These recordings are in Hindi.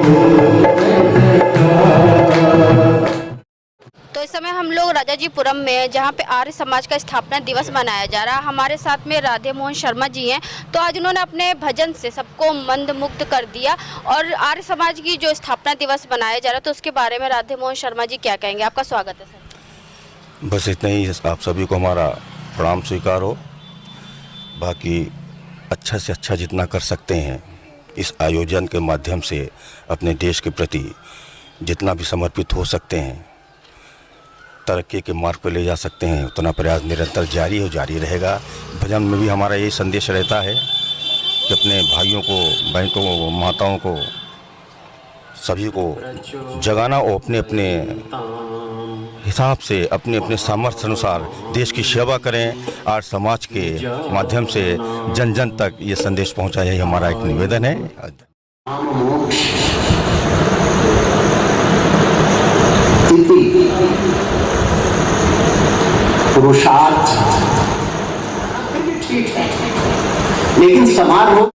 तो इस समय हम लोग राजाजीपुरम में हैं, जहाँ पे आर्य समाज का स्थापना दिवस मनाया जा रहा है। हमारे साथ में राधे मोहन शर्मा जी हैं। तो आज उन्होंने अपने भजन से सबको मंत्रमुग्ध कर दिया। और आर्य समाज की जो स्थापना दिवस मनाया जा रहा है, तो उसके बारे में राधे मोहन शर्मा जी क्या कहेंगे? आपका स्वागत है सर। बस इतना ही, आप सभी को हमारा प्रणाम स्वीकार हो। बाकी अच्छा से अच्छा जितना कर सकते हैं इस आयोजन के माध्यम से अपने देश के प्रति जितना भी समर्पित हो सकते हैं, तरक्की के मार्ग पर ले जा सकते हैं, उतना प्रयास निरंतर जारी रहेगा। भजन में भी हमारा यही संदेश रहता है कि अपने भाइयों को, बहनों को, माताओं को, सभी को जगाना और अपने अपने हिसाब से, अपने अपने सामर्थ्य अनुसार देश की सेवा करें और समाज के माध्यम से जन जन तक ये संदेश पहुंचाए, यही हमारा एक निवेदन है। पुरुषार्थ ठीक है, लेकिन समारोह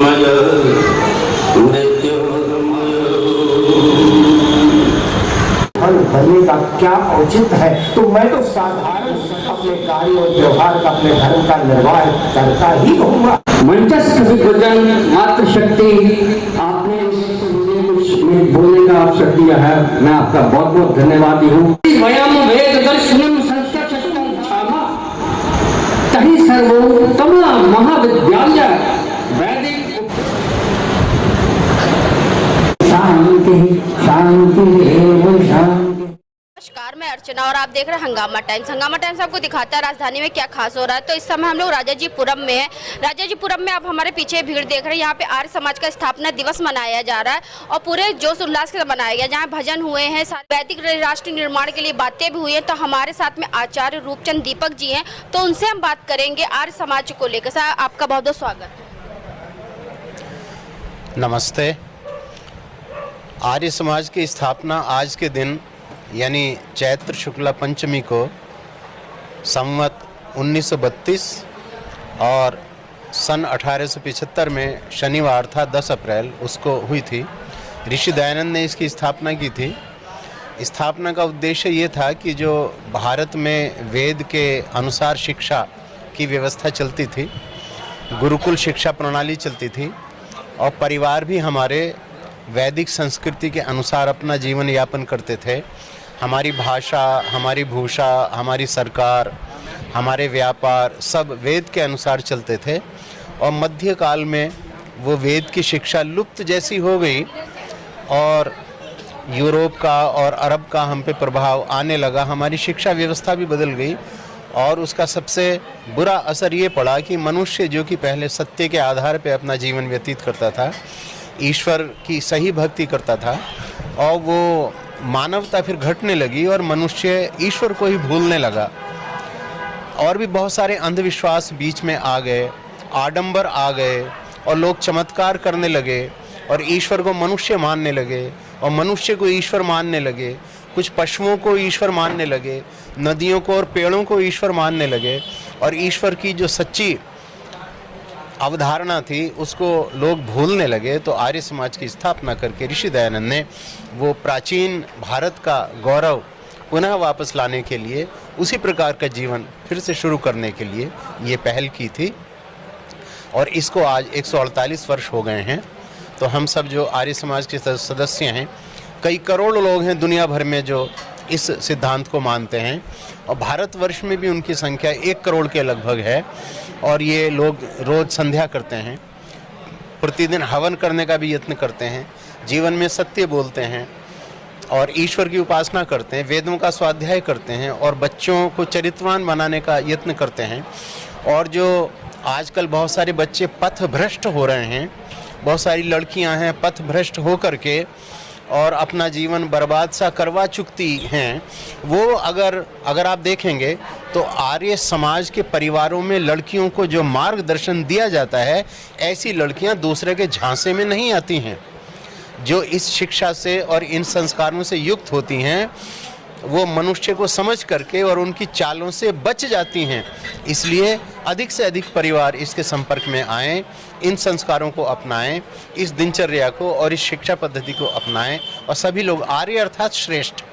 बनने का क्या औचित्य है? तो मैं तो साधारण अपने कार्य और व्यवहार का, अपने धर्म का निर्वाह करता ही रहूंगा। मंचस्थ विभजन मात्र शक्ति, आपने कुछ बोलने का अवसर दिया है, मैं आपका बहुत बहुत धन्यवादी हूँ। वेद दर्शनम सर्वोत्तम महाविद्यालय वैदिक शांति शांति एवं शांति। नमस्कार, मैं अर्चना और आप देख रहे हैं हंगामा टाइम्स। हंगामा टाइम्स आपको दिखाता है राजधानी में क्या खास हो रहा है। तो इस समय हम लोग राजाजीपुरम में हैं। राजाजीपुरम में आप हमारे पीछे भीड़ देख रहे हैं। यहाँ पे आर्य समाज का स्थापना दिवस मनाया जा रहा है और पूरे जोश उल्लास के साथ मनाया गया। जहाँ भजन हुए हैं, वैदिक राष्ट्र निर्माण के लिए बातें भी हुई हैं। तो हमारे साथ में आचार्य रूपचंद दीपक जी हैं, तो उनसे हम बात करेंगे आर्य समाज को लेकर। सर, आपका बहुत बहुत स्वागत। नमस्ते। आर्य समाज की स्थापना आज के दिन यानी चैत्र शुक्ला पंचमी को संवत 1932 और सन 1875 में शनिवार था 10 अप्रैल उसको हुई थी। ऋषि दयानंद ने इसकी स्थापना की थी। स्थापना का उद्देश्य ये था कि जो भारत में वेद के अनुसार शिक्षा की व्यवस्था चलती थी, गुरुकुल शिक्षा प्रणाली चलती थी और परिवार भी हमारे वैदिक संस्कृति के अनुसार अपना जीवन यापन करते थे। हमारी भाषा, हमारी भूषा, हमारी सरकार, हमारे व्यापार सब वेद के अनुसार चलते थे। और मध्यकाल में वो वेद की शिक्षा लुप्त जैसी हो गई और यूरोप का और अरब का हम पे प्रभाव आने लगा। हमारी शिक्षा व्यवस्था भी बदल गई और उसका सबसे बुरा असर ये पड़ा कि मनुष्य जो कि पहले सत्य के आधार पे अपना जीवन व्यतीत करता था, ईश्वर की सही भक्ति करता था, और वो मानवता फिर घटने लगी और मनुष्य ईश्वर को ही भूलने लगा। और भी बहुत सारे अंधविश्वास बीच में आ गए, आडंबर आ गए और लोग चमत्कार करने लगे और ईश्वर को मनुष्य मानने लगे और मनुष्य को ईश्वर मानने लगे। कुछ पशुओं को ईश्वर मानने लगे, नदियों को और पेड़ों को ईश्वर मानने लगे और ईश्वर की जो सच्ची अवधारणा थी उसको लोग भूलने लगे। तो आर्य समाज की स्थापना करके ऋषि दयानंद ने वो प्राचीन भारत का गौरव पुनः वापस लाने के लिए, उसी प्रकार का जीवन फिर से शुरू करने के लिए ये पहल की थी। और इसको आज 148 वर्ष हो गए हैं। तो हम सब जो आर्य समाज के सदस्य हैं, कई करोड़ लोग हैं दुनिया भर में जो इस सिद्धांत को मानते हैं और भारतवर्ष में भी उनकी संख्या 1 करोड़ के लगभग है। और ये लोग रोज़ संध्या करते हैं, प्रतिदिन हवन करने का भी यत्न करते हैं, जीवन में सत्य बोलते हैं और ईश्वर की उपासना करते हैं, वेदों का स्वाध्याय करते हैं और बच्चों को चरित्रवान बनाने का यत्न करते हैं। और जो आजकल बहुत सारे बच्चे पथ भ्रष्ट हो रहे हैं, बहुत सारी लड़कियां हैं पथ भ्रष्ट हो करके और अपना जीवन बर्बाद सा करवा चुकती हैं, वो अगर आप देखेंगे तो आर्य समाज के परिवारों में लड़कियों को जो मार्गदर्शन दिया जाता है, ऐसी लड़कियां दूसरे के झांसे में नहीं आती हैं। जो इस शिक्षा से और इन संस्कारों से युक्त होती हैं, वो मनुष्य को समझ करके और उनकी चालों से बच जाती हैं। इसलिए अधिक से अधिक परिवार इसके संपर्क में आएं, इन संस्कारों को अपनाएं, इस दिनचर्या को और इस शिक्षा पद्धति को अपनाएं और सभी लोग आर्य अर्थात श्रेष्ठ,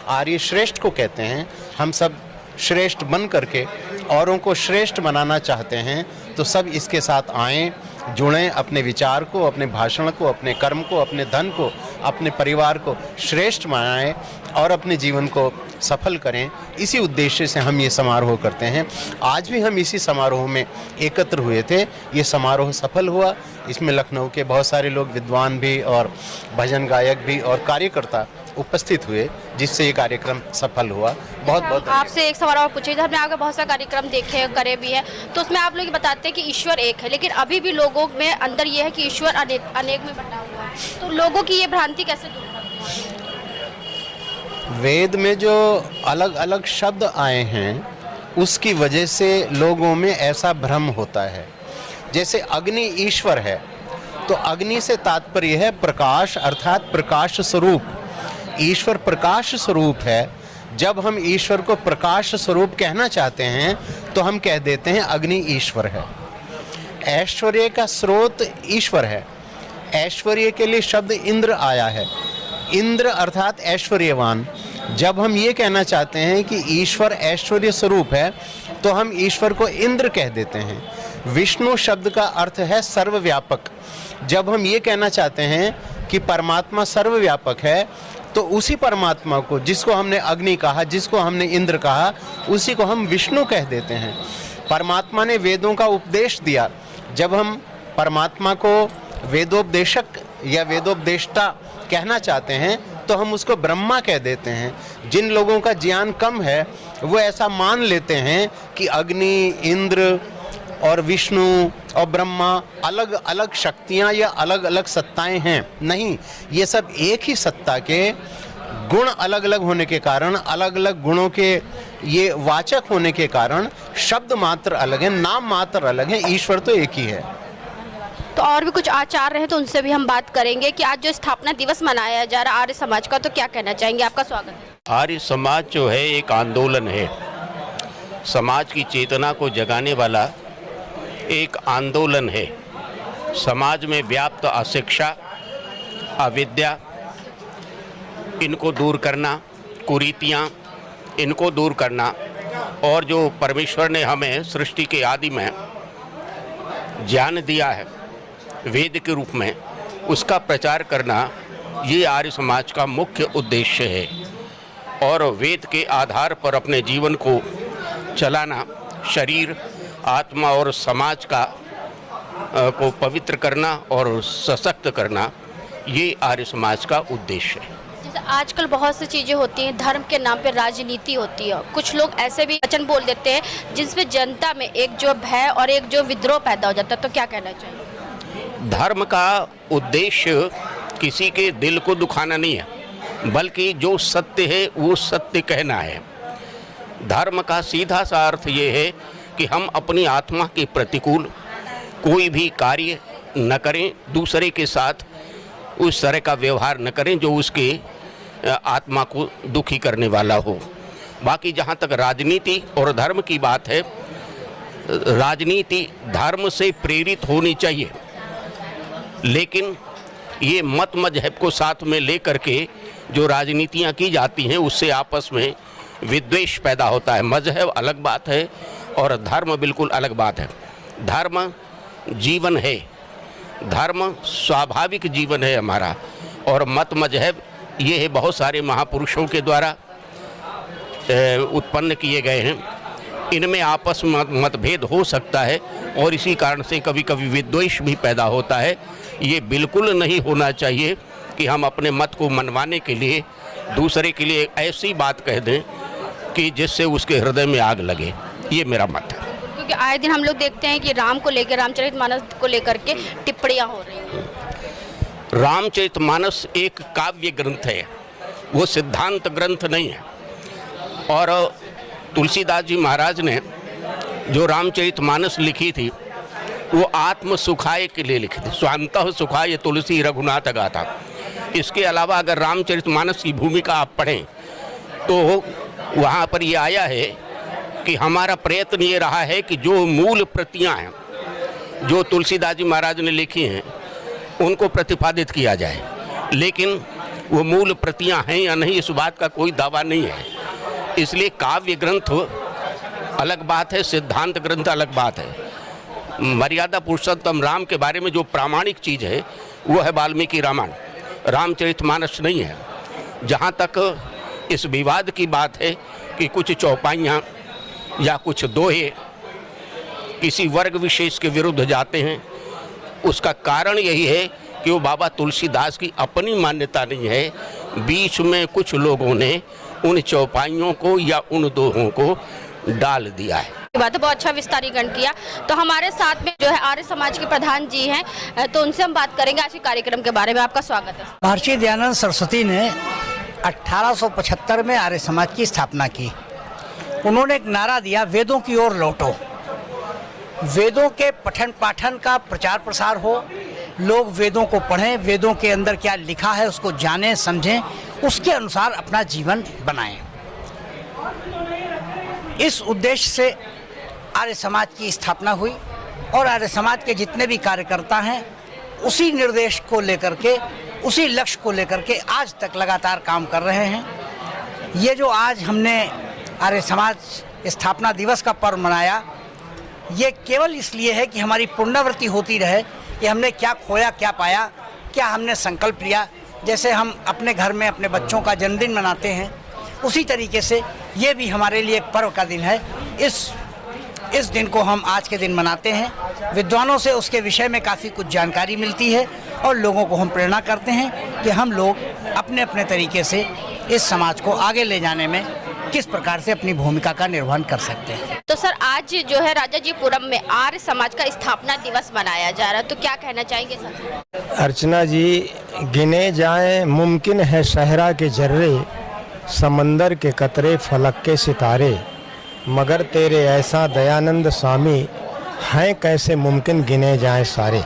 आर्य श्रेष्ठ को कहते हैं। हम सब श्रेष्ठ बन करके औरों को श्रेष्ठ बनाना चाहते हैं तो सब इसके साथ आएं, जुड़ें, अपने विचार को, अपने भाषण को, अपने कर्म को, अपने धन को, अपने परिवार को श्रेष्ठ बनाएं और अपने जीवन को सफल करें। इसी उद्देश्य से हम ये समारोह करते हैं। आज भी हम इसी समारोह में एकत्र हुए थे। ये समारोह सफल हुआ। इसमें लखनऊ के बहुत सारे लोग, विद्वान भी और भजन गायक भी और कार्यकर्ता उपस्थित हुए, जिससे ये कार्यक्रम सफल हुआ। बहुत बहुत आपसे एक सवाल और पूछिए, हमने आपके बहुत सारे कार्यक्रम देखे करे भी है, तो उसमें आप लोग बताते हैं कि ईश्वर एक है, लेकिन अभी भी लोगों में अंदर ये है कि ईश्वर अनेक में बटा हुआ है, तो लोगों की ये भ्रांति कैसे दूर करते हैं? वेद में जो अलग अलग शब्द आए हैं उसकी वजह से लोगों में ऐसा भ्रम होता है। जैसे अग्नि ईश्वर है, तो अग्नि से तात्पर्य है प्रकाश अर्थात प्रकाश स्वरूप। ईश्वर प्रकाश स्वरूप है। जब हम ईश्वर को प्रकाश स्वरूप कहना चाहते हैं तो हम कह देते हैं अग्नि ईश्वर है। ऐश्वर्य का स्रोत ईश्वर है। ऐश्वर्य के लिए शब्द इंद्र आया है। इंद्र अर्थात ऐश्वर्यवान। जब हम ये कहना चाहते हैं कि ईश्वर ऐश्वर्य स्वरूप है तो हम ईश्वर को इंद्र कह देते हैं। विष्णु शब्द का अर्थ है सर्वव्यापक। जब हम ये कहना चाहते हैं कि परमात्मा सर्वव्यापक है तो उसी परमात्मा को, जिसको हमने अग्नि कहा, जिसको हमने इंद्र कहा, उसी को हम विष्णु कह देते हैं। परमात्मा ने वेदों का उपदेश दिया। जब हम परमात्मा को वेदोपदेशक या वेदोपदेष्टा कहना चाहते हैं तो हम उसको ब्रह्मा कह देते हैं। जिन लोगों का ज्ञान कम है वो ऐसा मान लेते हैं कि अग्नि, इंद्र और विष्णु और ब्रह्मा अलग अलग शक्तियाँ या अलग अलग सत्ताएं हैं। नहीं, ये सब एक ही सत्ता के गुण अलग अलग होने के कारण, अलग अलग गुणों के ये वाचक होने के कारण शब्द मात्र अलग हैं, नाम मात्र अलग हैं, ईश्वर तो एक ही है। तो और भी कुछ आचार्य हैं तो उनसे भी हम बात करेंगे कि आज जो स्थापना दिवस मनाया जा रहा है आर्य समाज का, तो क्या कहना चाहेंगे? आपका स्वागत है। आर्य समाज जो है एक आंदोलन है, समाज की चेतना को जगाने वाला एक आंदोलन है। समाज में व्याप्त अशिक्षा, अविद्या, इनको दूर करना, कुरीतियाँ, इनको दूर करना, और जो परमेश्वर ने हमें सृष्टि के आदि में ज्ञान दिया है वेद के रूप में, उसका प्रचार करना, ये आर्य समाज का मुख्य उद्देश्य है। और वेद के आधार पर अपने जीवन को चलाना, शरीर, आत्मा और समाज का को पवित्र करना और सशक्त करना, ये आर्य समाज का उद्देश्य है। जैसे आजकल बहुत सी चीज़ें होती हैं, धर्म के नाम पे राजनीति होती है, कुछ लोग ऐसे भी वचन बोल देते हैं जिसमें जनता में एक जो भय और एक जो विद्रोह पैदा हो जाता है, तो क्या कहना चाहिए? धर्म का उद्देश्य किसी के दिल को दुखाना नहीं है, बल्कि जो सत्य है वो सत्य कहना है। धर्म का सीधा सा अर्थ ये है कि हम अपनी आत्मा के प्रतिकूल कोई भी कार्य न करें, दूसरे के साथ उस तरह का व्यवहार न करें जो उसके आत्मा को दुखी करने वाला हो। बाकी जहाँ तक राजनीति और धर्म की बात है, राजनीति धर्म से प्रेरित होनी चाहिए, लेकिन ये मत मजहब को साथ में लेकर के जो राजनीतियाँ की जाती हैं उससे आपस में विद्वेष पैदा होता है। मजहब अलग बात है और धर्म बिल्कुल अलग बात है। धर्म जीवन है, धर्म स्वाभाविक जीवन है हमारा, और मत मजहब ये है बहुत सारे महापुरुषों के द्वारा उत्पन्न किए गए हैं। इनमें आपस में मतभेद हो सकता है और इसी कारण से कभी कभी विद्वेष भी पैदा होता है। ये बिल्कुल नहीं होना चाहिए कि हम अपने मत को मनवाने के लिए दूसरे के लिए ऐसी बात कह दें कि जिससे उसके हृदय में आग लगे। ये मेरा मत है। क्योंकि आए दिन हम लोग देखते हैं कि राम को लेकर, रामचरितमानस को लेकर के टिप्पणियाँ हो रही हैं। रामचरितमानस एक काव्य ग्रंथ है, वो सिद्धांत ग्रंथ नहीं है। और तुलसीदास जी महाराज ने जो रामचरितमानस लिखी थी वो आत्म सुखाय के लिए लिखी थी। स्वांतः सुखाय तुलसी रघुनाथ गाथा। इसके अलावा अगर रामचरितमानस की भूमिका आप पढ़ें तो वहाँ पर ये आया है कि हमारा प्रयत्न ये रहा है कि जो मूल प्रतियाँ हैं जो तुलसीदास जी महाराज ने लिखी हैं उनको प्रतिपादित किया जाए, लेकिन वो मूल प्रतियाँ हैं या नहीं इस बात का कोई दावा नहीं है। इसलिए काव्य ग्रंथ अलग बात है, सिद्धांत ग्रंथ अलग बात है। मर्यादा पुरुषोत्तम राम के बारे में जो प्रामाणिक चीज़ है वो है वाल्मीकि रामायण, रामचरितमानस नहीं है। जहाँ तक इस विवाद की बात है कि कुछ चौपाइयाँ या कुछ दोहे किसी वर्ग विशेष के विरुद्ध जाते हैं, उसका कारण यही है कि वो बाबा तुलसीदास की अपनी मान्यता नहीं है, बीच में कुछ लोगों ने उन चौपाइयों को या उन दोहों को डाल दिया है। बात है, बहुत अच्छा विस्तारीकरण किया। तो हमारे साथ में जो है आर्य समाज के प्रधान जी हैं, तो उनसे हम बात करेंगे आज के कार्यक्रम के बारे में। आपका स्वागत है। महर्षि दयानंद सरस्वती ने 1875 में आर्य समाज की स्थापना की। उन्होंने एक नारा दिया, वेदों की ओर लौटो। वेदों के पठन पाठन का प्रचार प्रसार हो, लोग वेदों को पढ़ें, वेदों के अंदर क्या लिखा है उसको जानें समझें, उसके अनुसार अपना जीवन बनाएं। इस उद्देश्य से आर्य समाज की स्थापना हुई और आर्य समाज के जितने भी कार्यकर्ता हैं उसी निर्देश को लेकर के, उसी लक्ष्य को लेकर के आज तक लगातार काम कर रहे हैं। ये जो आज हमने आर्य समाज स्थापना दिवस का पर्व मनाया, ये केवल इसलिए है कि हमारी पुनरावृत्ति होती रहे कि हमने क्या खोया, क्या पाया, क्या हमने संकल्प लिया। जैसे हम अपने घर में अपने बच्चों का जन्मदिन मनाते हैं, उसी तरीके से ये भी हमारे लिए एक पर्व का दिन है। इस दिन को हम आज के दिन मनाते हैं। विद्वानों से उसके विषय में काफ़ी कुछ जानकारी मिलती है और लोगों को हम प्रेरणा करते हैं कि हम लोग अपने अपने तरीके से इस समाज को आगे ले जाने में किस प्रकार से अपनी भूमिका का निर्वहन कर सकते हैं। तो सर, आज जो है राजाजीपुरम में आर्य समाज का स्थापना दिवस मनाया जा रहा है, तो क्या कहना चाहेंगे सर? अर्चना जी, गिने जाएं मुमकिन है सहरा के जर्रे, समंदर के कतरे फलक के सितारे, मगर तेरे ऐसा दयानंद स्वामी हैं कैसे मुमकिन गिने जाएं सारे।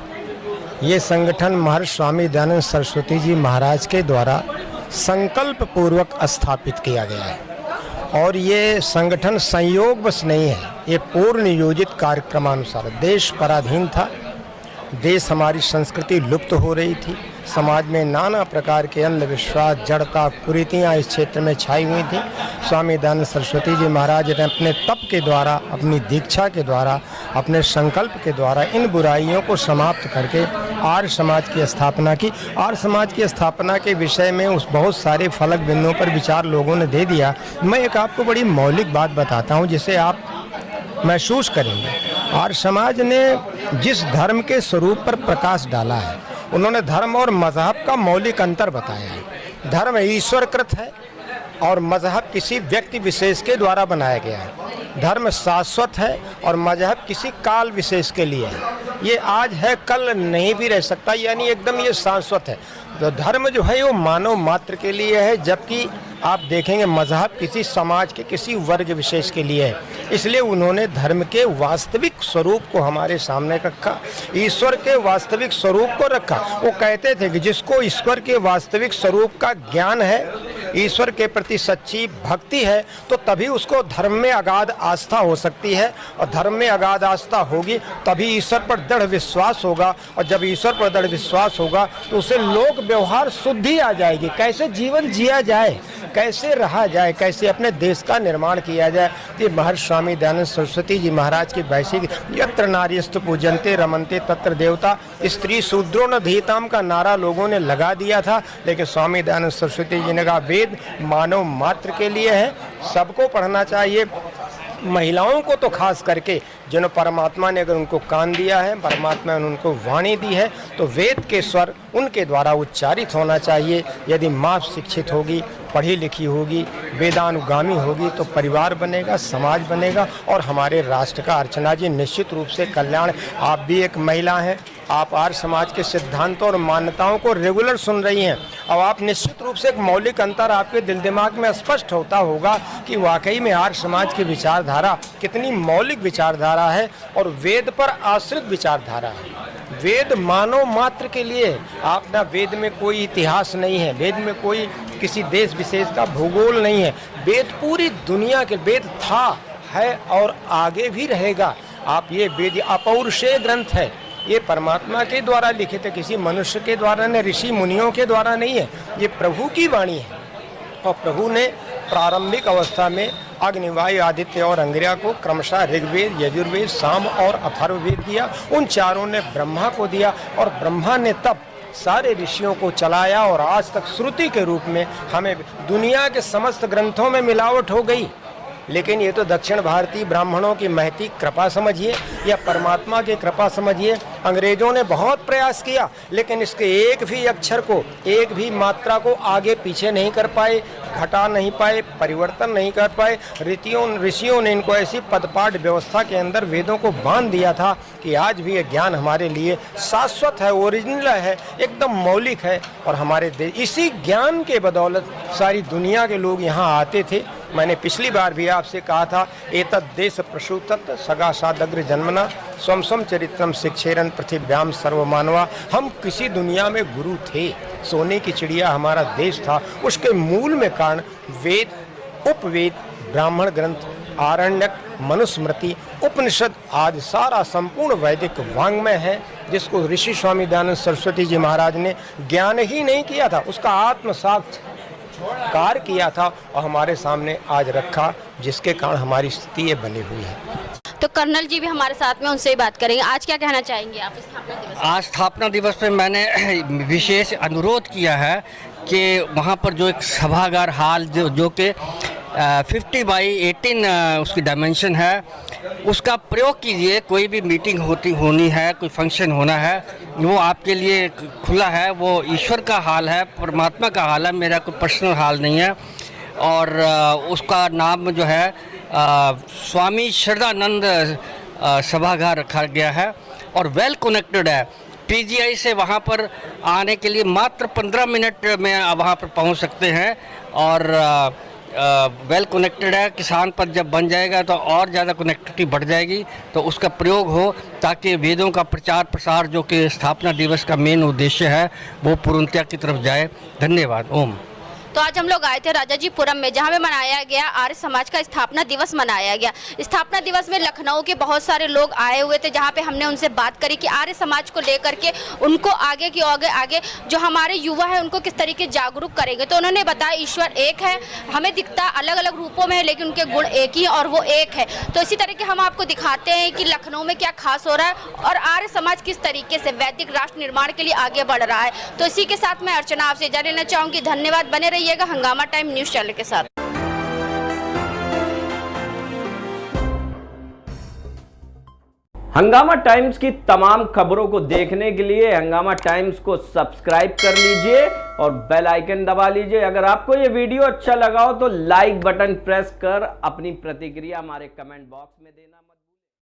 ये संगठन महर्षि स्वामी दयानंद सरस्वती जी महाराज के द्वारा संकल्प पूर्वक स्थापित किया गया है और ये संगठन संयोगवश नहीं है, ये पूर्ण नियोजित कार्यक्रमानुसार। देश पराधीन था, देश हमारी संस्कृति लुप्त हो रही थी, समाज में नाना प्रकार के अंधविश्वास, जड़ता, कुरीतियाँ इस क्षेत्र में छाई हुई थी। स्वामी दयानंद सरस्वती जी महाराज ने अपने तप के द्वारा, अपनी दीक्षा के द्वारा, अपने संकल्प के द्वारा इन बुराइयों को समाप्त करके आर्य समाज की स्थापना की। आर्य समाज की स्थापना के विषय में उस बहुत सारे फलक बिंदुओं पर विचार लोगों ने दे दिया। मैं एक आपको बड़ी मौलिक बात बताता हूँ जिसे आप महसूस करेंगे। आर्य समाज ने जिस धर्म के स्वरूप पर प्रकाश डाला है, उन्होंने धर्म और मजहब का मौलिक अंतर बताया है। धर्म ईश्वरकृत है और मजहब किसी व्यक्ति विशेष के द्वारा बनाया गया है। धर्म शाश्वत है और मजहब किसी काल विशेष के लिए है। ये आज है, कल नहीं भी रह सकता, यानी एकदम ये शाश्वत है। तो धर्म जो है वो मानव मात्र के लिए है, जबकि आप देखेंगे मजहब किसी समाज के किसी वर्ग विशेष के लिए है। इसलिए उन्होंने धर्म के वास्तविक स्वरूप को हमारे सामने रखा, ईश्वर के वास्तविक स्वरूप को रखा। वो कहते थे कि जिसको ईश्वर के वास्तविक स्वरूप का ज्ञान है, ईश्वर के प्रति सच्ची भक्ति है, तो तभी उसको धर्म में अगाध आस्था हो सकती है और धर्म में अगाध आस्था होगी तभी ईश्वर पर दृढ़ विश्वास होगा और जब ईश्वर पर दृढ़ विश्वास होगा तो उसे लोक व्यवहार शुद्धि आ जाएगी। कैसे जीवन जिया जाए, कैसे रहा जाए, कैसे अपने देश का निर्माण किया जाए। ये महर्षि स्वामी दयानंद सरस्वती जी महाराज की वैश्विक यत्र नार्यस्तु पूजन्ते रमन्ते तत्र देवता, स्त्री शूद्रो न धीताम का नारा लोगों ने लगा दिया था, लेकिन स्वामी दयानंद सरस्वती जी ने कहा वेद मानव मात्र के लिए है, सबको पढ़ना चाहिए। महिलाओं को तो खास करके जिन्होंने परमात्मा ने अगर उनको कान दिया है, परमात्मा ने उनको वाणी दी है, तो वेद के स्वर उनके द्वारा उच्चारित होना चाहिए। यदि माँ शिक्षित होगी, पढ़ी लिखी होगी, वेदानुगामी होगी तो परिवार बनेगा, समाज बनेगा और हमारे राष्ट्र का। अर्चना जी, निश्चित रूप से कल्याण। आप भी एक महिला हैं, आप आर्य समाज के सिद्धांतों और मान्यताओं को रेगुलर सुन रही हैं और आप निश्चित रूप से एक मौलिक अंतर आपके दिल दिमाग में स्पष्ट होता होगा कि वाकई में आर्य समाज की विचारधारा कितनी मौलिक विचारधारा है और वेद पर आश्रित विचारधारा है। वेद मानव मात्र के लिए है। आप ना, वेद में कोई इतिहास नहीं है, वेद में कोई किसी देश विशेष का भूगोल नहीं है। वेद पूरी दुनिया के, वेद था, है और आगे भी रहेगा। आप ये वेद अपौरुषेय ग्रंथ है, ये परमात्मा के द्वारा लिखित है, किसी मनुष्य के द्वारा नहीं, ऋषि मुनियों के द्वारा नहीं है, ये प्रभु की वाणी है। और प्रभु ने प्रारंभिक अवस्था में अग्नि, वायु, आदित्य और अंगिरा को क्रमशः ऋग्वेद, यजुर्वेद, साम और अथर्ववेद दिया। उन चारों ने ब्रह्मा को दिया और ब्रह्मा ने तब सारे ऋषियों को चलाया और आज तक श्रुति के रूप में हमें दुनिया के समस्त ग्रंथों में मिलावट हो गई। लेकिन ये तो दक्षिण भारतीय ब्राह्मणों की महती कृपा समझिए या परमात्मा की कृपा समझिए। अंग्रेजों ने बहुत प्रयास किया लेकिन इसके एक भी अक्षर को, एक भी मात्रा को आगे पीछे नहीं कर पाए, घटा नहीं पाए, परिवर्तन नहीं कर पाए। ऋषियों ने इनको ऐसी पदपाठ व्यवस्था के अंदर वेदों को बांध दिया था कि आज भी ये ज्ञान हमारे लिए शाश्वत है, ओरिजिनल है, एकदम मौलिक है। और हमारे देश, इसी ज्ञान के बदौलत सारी दुनिया के लोग यहाँ आते थे। मैंने पिछली बार भी आपसे कहा था, एतद् देश प्रसूतत सगासादग्र जन्मना स्वम स्वम चरित्रम शिक्षेरन पृथिव्याम सर्वमानवा। हम किसी दुनिया में गुरु थे, सोने की चिड़िया हमारा देश था। उसके मूल में कारण वेद, उपवेद, ब्राह्मण ग्रंथ, आरण्यक, मनुस्मृति, उपनिषद आदि सारा संपूर्ण वैदिक वाङ्मय है, जिसको ऋषि स्वामी दयानंद सरस्वती जी महाराज ने ज्ञान ही नहीं किया था, उसका आत्मसाक्षात्कार किया था और हमारे सामने आज रखा, जिसके कारण हमारी स्थिति ये बनी हुई है। तो कर्नल जी भी हमारे साथ में, उनसे ही बात करेंगे। आज क्या कहना चाहेंगे आप स्थापना दिवस? आज स्थापना दिवस पे मैंने विशेष अनुरोध किया है कि वहाँ पर जो एक सभागार हाल जो कि 50x18 उसकी डायमेंशन है, उसका प्रयोग कीजिए। कोई भी मीटिंग होनी है, कोई फंक्शन होना है, वो आपके लिए खुला है। वो ईश्वर का हाल है, परमात्मा का हाल है, मेरा कोई पर्सनल हाल नहीं है। और उसका नाम जो है स्वामी श्रद्धानंद सभागार रखा गया है और वेल कनेक्टेड है। पीजीआई से वहाँ पर आने के लिए मात्र 15 मिनट में वहाँ पर पहुँच सकते हैं और वेल कनेक्टेड है। किसान पद जब बन जाएगा तो और ज़्यादा कनेक्टिविटी बढ़ जाएगी, तो उसका प्रयोग हो ताकि वेदों का प्रचार प्रसार, जो कि स्थापना दिवस का मेन उद्देश्य है, वो पूर्णतया की तरफ जाए। धन्यवाद। ओम। तो आज हम लोग आए थे राजाजीपुरम में, जहाँ पे मनाया गया आर्य समाज का स्थापना दिवस मनाया गया। स्थापना दिवस में लखनऊ के बहुत सारे लोग आए हुए थे, जहाँ पे हमने उनसे बात करी कि आर्य समाज को लेकर के उनको आगे की आगे जो हमारे युवा है उनको किस तरीके जागरूक करेंगे। तो उन्होंने बताया ईश्वर एक है, हमें दिखता अलग अलग रूपों में है लेकिन उनके गुण एक ही और वो एक है। तो इसी तरीके हम आपको दिखाते हैं कि लखनऊ में क्या खास हो रहा है और आर्य समाज किस तरीके से वैदिक राष्ट्र निर्माण के लिए आगे बढ़ रहा है। तो इसी के साथ मैं अर्चना आपसे इजाजत लेना चाहूँगी। धन्यवाद, बने रहिएगा हंगामा टाइम न्यूज चैनल के साथ। हंगामा टाइम्स की तमाम खबरों को देखने के लिए हंगामा टाइम्स को सब्सक्राइब कर लीजिए और बेल आइकन दबा लीजिए। अगर आपको ये वीडियो अच्छा लगा हो तो लाइक बटन प्रेस कर अपनी प्रतिक्रिया हमारे कमेंट बॉक्स में देना मत